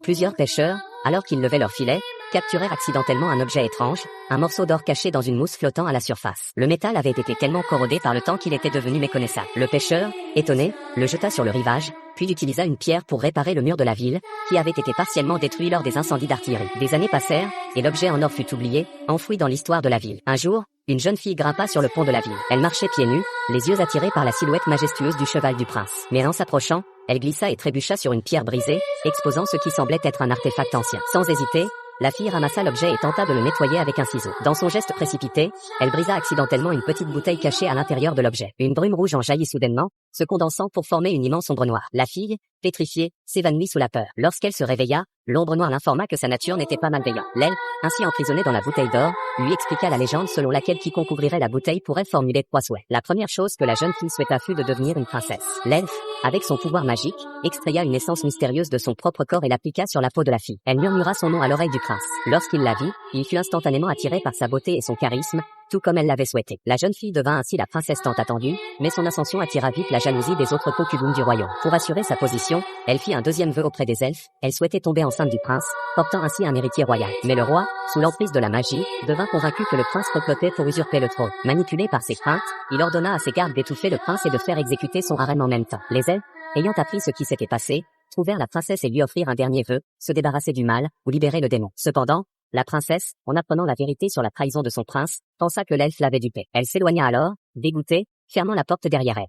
Plusieurs pêcheurs, alors qu'ils levaient leur filet, capturèrent accidentellement un objet étrange, un morceau d'or caché dans une mousse flottant à la surface. Le métal avait été tellement corrodé par le temps qu'il était devenu méconnaissable. Le pêcheur, étonné, le jeta sur le rivage, puis utilisa une pierre pour réparer le mur de la ville, qui avait été partiellement détruit lors des incendies d'artillerie. Des années passèrent, et l'objet en or fut oublié, enfoui dans l'histoire de la ville. Un jour, une jeune fille grimpa sur le pont de la ville. Elle marchait pieds nus, les yeux attirés par la silhouette majestueuse du cheval du prince. Mais en s'approchant, elle glissa et trébucha sur une pierre brisée, exposant ce qui semblait être un artefact ancien. Sans hésiter, la fille ramassa l'objet et tenta de le nettoyer avec un ciseau. Dans son geste précipité, elle brisa accidentellement une petite bouteille cachée à l'intérieur de l'objet. Une brume rouge en jaillit soudainement, se condensant pour former une immense ombre noire. La fille, pétrifiée, s'évanouit sous la peur. Lorsqu'elle se réveilla, l'ombre noire l'informa que sa nature n'était pas malveillante. L'elfe, ainsi emprisonnée dans la bouteille d'or, lui expliqua la légende selon laquelle quiconque ouvrirait la bouteille pourrait formuler 3 souhaits. La première chose que la jeune fille souhaita fut de devenir une princesse. L'elfe, avec son pouvoir magique, extraya une essence mystérieuse de son propre corps et l'appliqua sur la peau de la fille. Elle murmura son nom à l'oreille du prince. Lorsqu'il la vit, il fut instantanément attiré par sa beauté et son charisme, tout comme elle l'avait souhaité. La jeune fille devint ainsi la princesse tant attendue, mais son ascension attira vite la jalousie des autres concubines du royaume. Pour assurer sa position, elle fit un deuxième vœu auprès des elfes, elle souhaitait tomber enceinte du prince, portant ainsi un héritier royal. Mais le roi, sous l'emprise de la magie, devint convaincu que le prince complotait pour usurper le trône. Manipulé par ses craintes, il ordonna à ses gardes d'étouffer le prince et de faire exécuter son harem en même temps. Les elfes, ayant appris ce qui s'était passé, trouvèrent la princesse et lui offrirent un dernier vœu, se débarrasser du mal, ou libérer le démon. Cependant, la princesse, en apprenant la vérité sur la trahison de son prince, pensa que l'elfe l'avait dupée. Elle s'éloigna alors, dégoûtée, fermant la porte derrière elle.